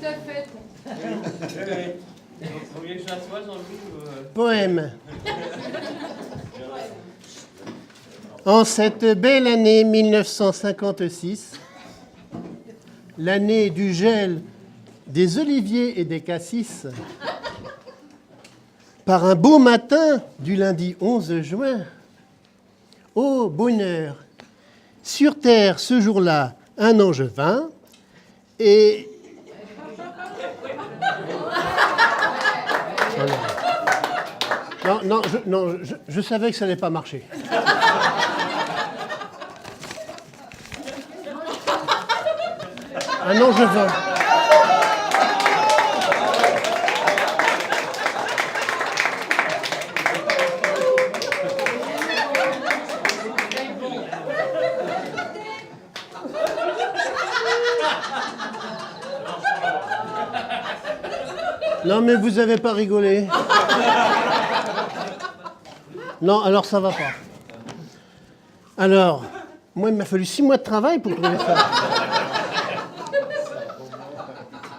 Tout à fait. Vous voulez que je la sois, Jean-Louis Poème. En cette belle année 1956, l'année du gel des oliviers et des cassis, par un beau matin du lundi 11 juin, ô bonheur, sur terre ce jour-là, un ange vint et... Non, je savais que ça n'allait pas marcher. Un ange vint. Non, mais vous n'avez pas rigolé. Non, alors ça va pas. Alors, moi, il m'a fallu 6 mois de travail pour trouver ça.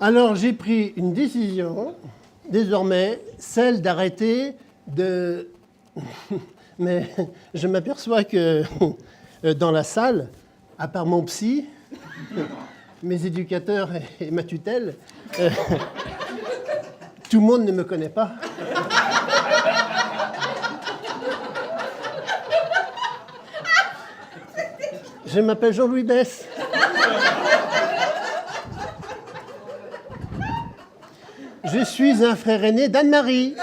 Alors, j'ai pris une décision, désormais, celle d'arrêter de... Mais je m'aperçois que dans la salle, à part mon psy, mes éducateurs et ma tutelle, tout le monde ne me connaît pas. Je m'appelle Jean-Louis Besse. Je suis un frère aîné d'Anne-Marie.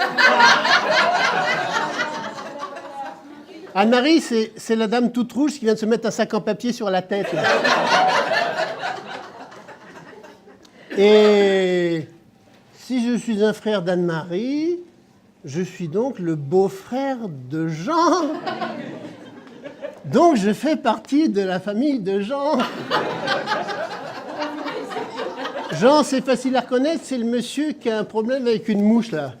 Anne-Marie, c'est la dame toute rouge qui vient de se mettre un sac en papier sur la tête. Là. Et si je suis un frère d'Anne-Marie, je suis donc le beau-frère de Jean. Donc je fais partie de la famille de Jean. Jean, c'est facile à reconnaître, c'est le monsieur qui a un problème avec une mouche, là.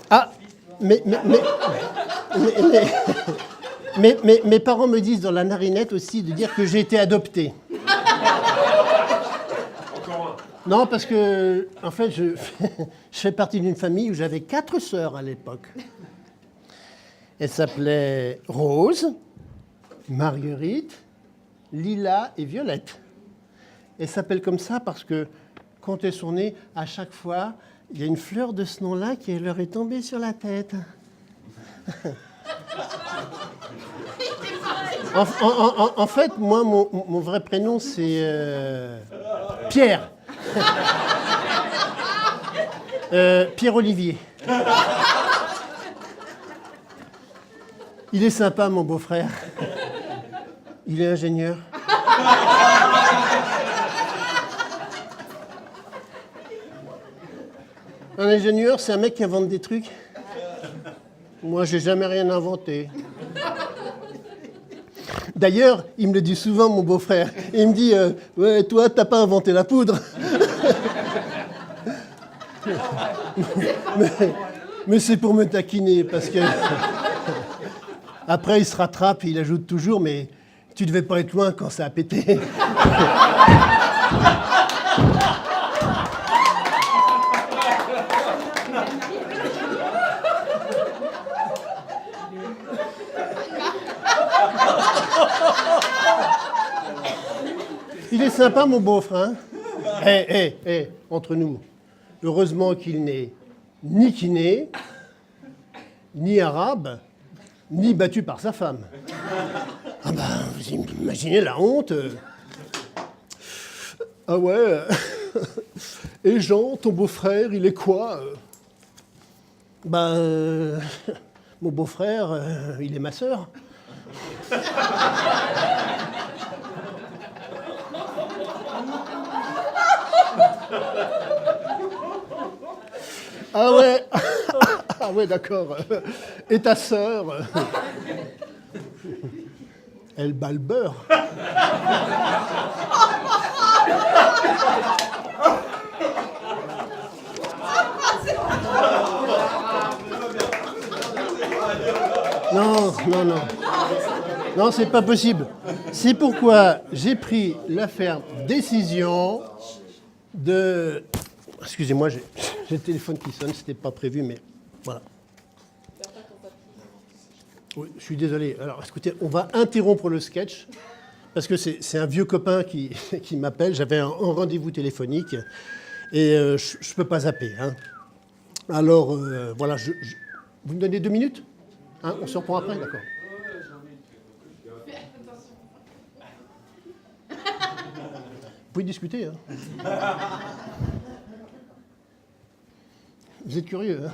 Ah, mais mes parents me disent dans la narinette aussi de dire que j'ai été adopté. Non, parce que, en fait, je fais partie d'une famille où j'avais 4 sœurs à l'époque. Elles s'appelaient Rose, Marguerite, Lila et Violette. Elles s'appellent comme ça parce que, quand elles sont nées, à chaque fois, il y a une fleur de ce nom-là qui leur est tombée sur la tête. En fait, moi, mon vrai prénom, c'est Pierre. Pierre-Olivier. Il est sympa, mon beau-frère. Il est ingénieur. Un ingénieur, c'est un mec qui invente des trucs. Moi, j'ai jamais rien inventé. D'ailleurs, il me le dit souvent, mon beau-frère. Il me dit ouais, toi, t'as pas inventé la poudre. mais c'est pour me taquiner, parce que... Après, il se rattrape et il ajoute toujours, mais tu devais pas être loin quand ça a pété. Il est sympa, mon beau-frère. Entre nous. Heureusement qu'il n'est ni kiné, ni arabe, ni battu par sa femme. Ah ben, vous imaginez la honte. Ah ouais. Et Jean, ton beau-frère, il est quoi? Ben, mon beau-frère, il est ma sœur. Ah ouais. Ah ouais, d'accord. Et ta sœur? Elle bat le beurre. Non, non, non. Non, c'est pas possible. C'est pourquoi j'ai pris la ferme décision de... Excusez-moi, j'ai le téléphone qui sonne, c'était pas prévu, mais voilà. Oui, je suis désolé. Alors, écoutez, on va interrompre le sketch, parce que c'est un vieux copain qui m'appelle. J'avais un rendez-vous téléphonique, et je ne peux pas zapper. Hein. Alors, voilà, vous me donnez 2 minutes hein, on se reprend après, d'accord. Vous pouvez discuter. Hein. Vous êtes curieux, hein.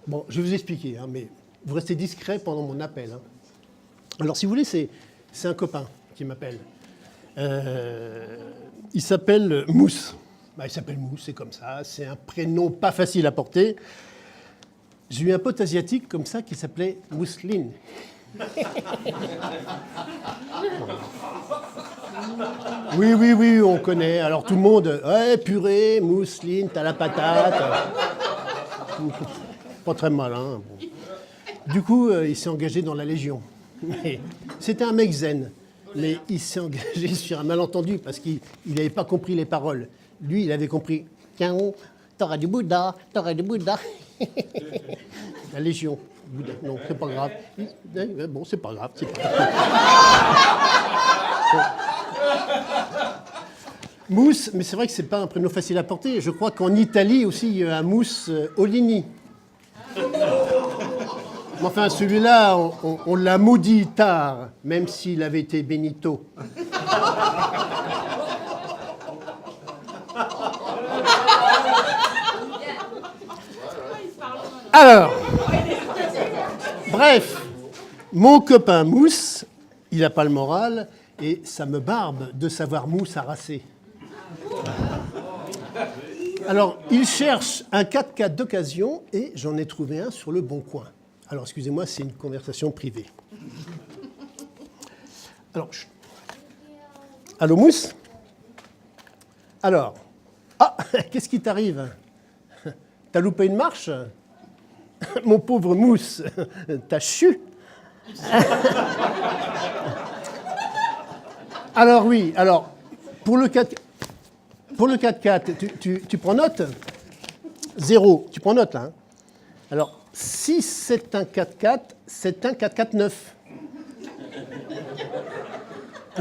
Bon, je vais vous expliquer, hein, mais vous restez discret pendant mon appel. Hein. Alors, si vous voulez, c'est un copain qui m'appelle. Il s'appelle Mousse. Bah, il s'appelle Mousse, c'est comme ça. C'est un prénom pas facile à porter. J'ai eu un pote asiatique comme ça qui s'appelait Mousseline. Oui, on connaît. Alors tout le monde, ouais, purée, mousseline, t'as la patate. Pas très malin. Bon. Du coup, il s'est engagé dans la Légion. C'était un mec zen, mais il s'est engagé sur un malentendu parce qu'il n'avait pas compris les paroles. Lui, il avait compris. Tiens, t'auras du Bouddha, t'auras du Bouddha. La Légion. Bouddha. Non, c'est pas grave. Bon, c'est pas grave. C'est pas grave. Mousse, mais c'est vrai que c'est pas un prénom facile à porter. Je crois qu'en Italie aussi, il y a un Mousse Olini. Mais enfin, celui-là, on l'a maudit tard, même s'il avait été Benito. Alors, bref, mon copain Mousse, il n'a pas le moral, et ça me barbe de savoir Mousse harassé. Alors, il cherche un 4x4 d'occasion, et j'en ai trouvé un sur le Bon Coin. Alors, excusez-moi, c'est une conversation privée. Alors, allô Mousse? Alors, qu'est-ce qui t'arrive? T'as loupé une marche? Mon pauvre Mousse, t'as chu? Alors oui, alors, pour le 4x4, tu prends note? 0, tu prends note là. Hein. Alors, si c'est un 4x4, c'est un 4x4 neuf.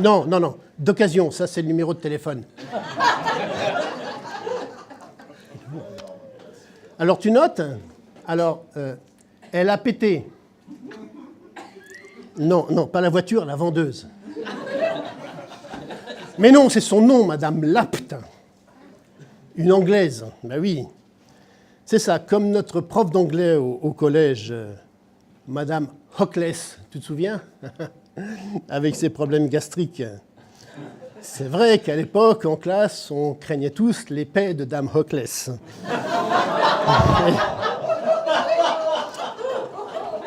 Non, d'occasion, ça c'est le numéro de téléphone. Alors tu notes? Alors, elle a pété. Non, pas la voiture, la vendeuse. Mais non, c'est son nom, Madame Lapte. Une Anglaise, ben oui. C'est ça, comme notre prof d'anglais au collège, Madame Hockless, tu te souviens? Avec ses problèmes gastriques. C'est vrai qu'à l'époque, en classe, on craignait tous l'épée de Dame Hockless.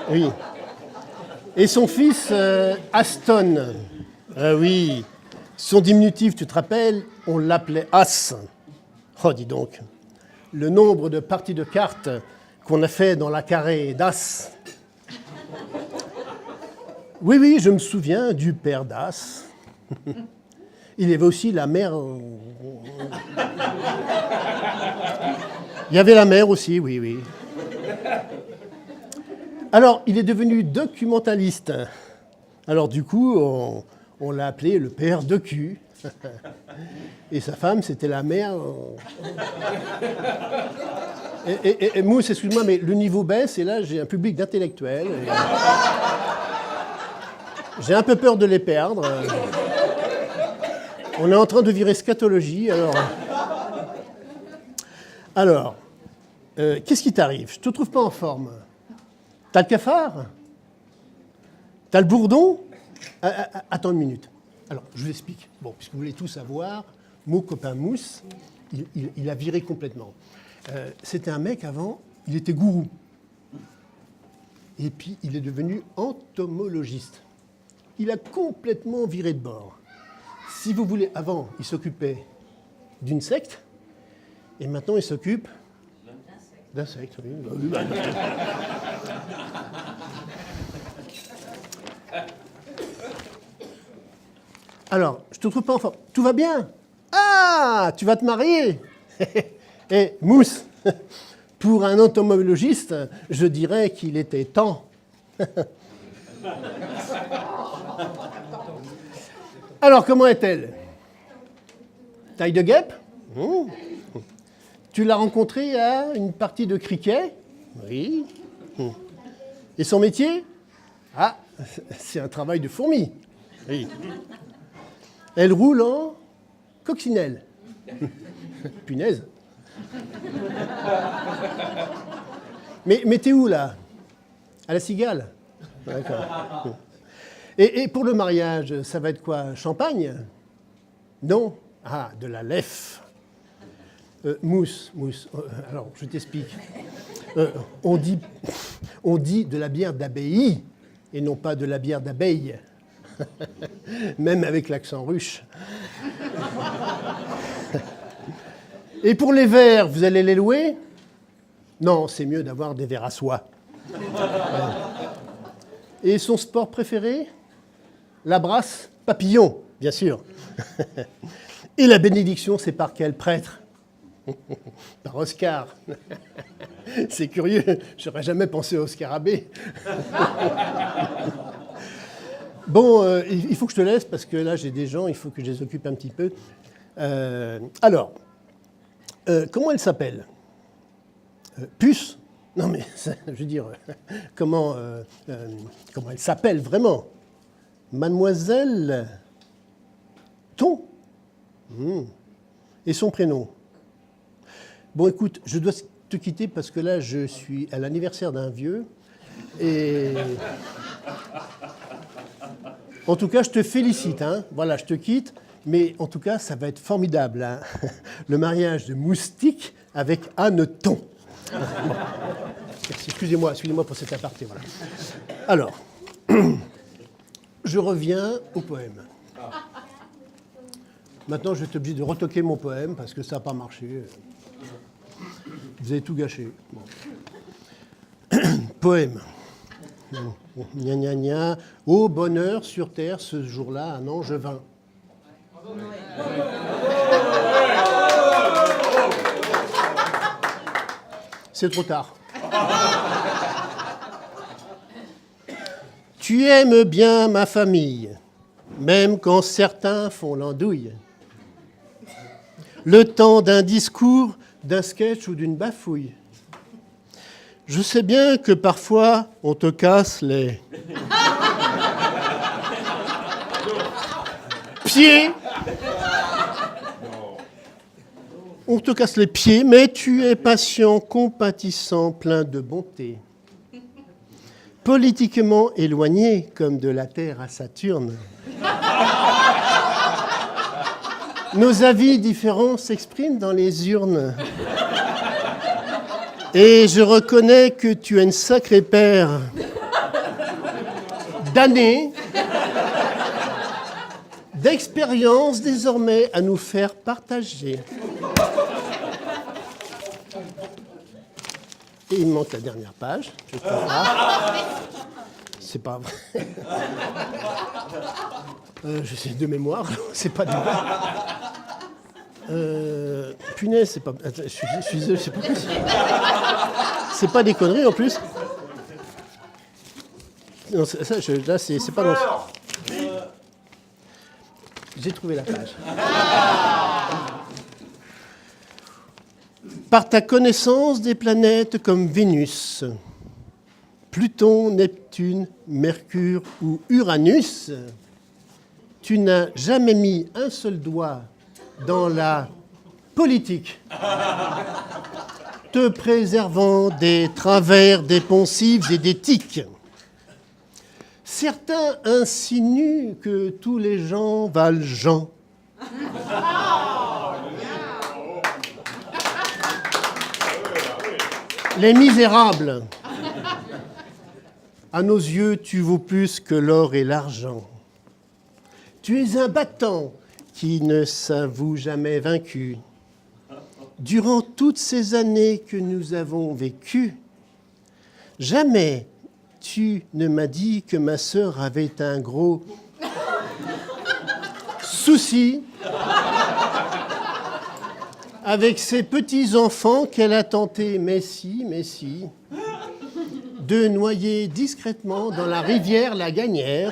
Oui. Et son fils, Aston. Ah oui. Son diminutif, tu te rappelles, on l'appelait As. Oh, dis donc. Le nombre de parties de cartes qu'on a fait dans la carrée d'As. Oui, je me souviens du père d'As. Il y avait aussi la mère. Il y avait la mère aussi, oui. Alors, il est devenu documentaliste. Alors, du coup, on l'a appelé le père de cul. Et sa femme, c'était la mère. Et Mousse, excuse-moi, mais le niveau baisse, et là, j'ai un public d'intellectuels. J'ai un peu peur de les perdre. On est en train de virer scatologie, alors qu'est-ce qui t'arrive? Je te trouve pas en forme. T'as le cafard? T'as le bourdon? Attends une minute. Alors, je vous explique. Bon, puisque vous voulez tout savoir, mon copain Mousse, il a viré complètement. C'était un mec avant, il était gourou. Et puis, il est devenu entomologiste. Il a complètement viré de bord. Si vous voulez, avant, il s'occupait d'une secte, et maintenant, il s'occupe d'insectes. Oui. Alors, je te trouve pas en forme. Tout va bien? Ah, tu vas te marier? Et Mousse, pour un entomologiste, je dirais qu'il était temps. Alors, comment est-elle? Taille de guêpe? Tu l'as rencontrée à une partie de cricket? Oui. Et son métier? Ah, c'est un travail de fourmi. Oui. Elle roule en coccinelle. Punaise. Mais t'es où, là? À la Cigale? D'accord. Et pour le mariage, ça va être quoi? Champagne? Non? Ah, de la lèvre. Mousse. Alors, je t'explique. On dit de la bière d'abbaye et non pas de la bière d'abeille. Même avec l'accent russe. Et pour les verres, vous allez les louer? Non, c'est mieux d'avoir des verres à soie. Et son sport préféré? La brasse papillon, bien sûr. Et la bénédiction, c'est par quel prêtre? Par Oscar. C'est curieux, j'aurais jamais pensé à Oscar Abbé. Bon, il faut que je te laisse parce que là j'ai des gens, il faut que je les occupe un petit peu. Alors, comment elle s'appelle? Puce? Non mais, je veux dire, comment elle s'appelle vraiment? Mademoiselle Ton? Et son prénom? Bon, écoute, je dois te quitter parce que là, je suis à l'anniversaire d'un vieux. Et en tout cas, je te félicite. Hein. Voilà, je te quitte. Mais en tout cas, ça va être formidable. Hein. Le mariage de Moustique avec Anneton. Bon. Merci. Excusez-moi pour cet aparté. Voilà. Alors, je reviens au poème. Maintenant, je vais être obligé de retoquer mon poème parce que ça n'a pas marché. Vous avez tout gâché. Bon. Poème. Gna gna gna. Ô bonheur sur terre, ce jour-là, un angevin. C'est trop tard. Tu aimes bien ma famille, même quand certains font l'andouille. Le temps d'un discours, d'un sketch ou d'une bafouille. Je sais bien que parfois, on te casse les pieds. On te casse les pieds, mais tu es patient, compatissant, plein de bonté. Politiquement éloigné, comme de la Terre à Saturne. Nos avis différents s'expriment dans les urnes. Et je reconnais que tu as une sacrée paire d'années, d'expériences désormais à nous faire partager. Et il me manque la dernière page. Je crois pas. C'est pas vrai. Je sais de mémoire, c'est pas du punaise, c'est pas. Attends, je suis désolé, c'est pas possible. C'est pas des conneries en plus. Non, ça, là, c'est pas dans. J'ai trouvé la page. Par ta connaissance des planètes comme Vénus, Pluton, Neptune, Mercure ou Uranus, tu n'as jamais mis un seul doigt dans la politique, te préservant des travers, des poncifs et des tics. Certains insinuent que tous les gens valent Jean. Les misérables, à nos yeux, tu vaux plus que l'or et l'argent. Tu es un battant qui ne s'avoue jamais vaincu. Durant toutes ces années que nous avons vécues, jamais tu ne m'as dit que ma sœur avait un gros souci avec ses petits-enfants qu'elle a tenté, mais si, de noyer discrètement dans la rivière la Gagnère.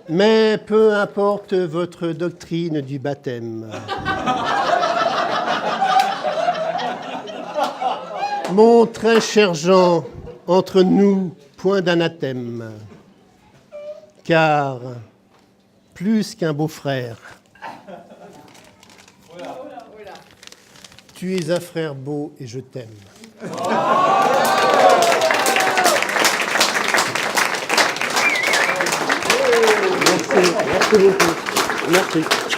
Mais peu importe votre doctrine du baptême. Mon très cher Jean, entre nous, point d'anathème. Car, plus qu'un beau-frère, tu es un frère beau et je t'aime. Merci beaucoup. Merci.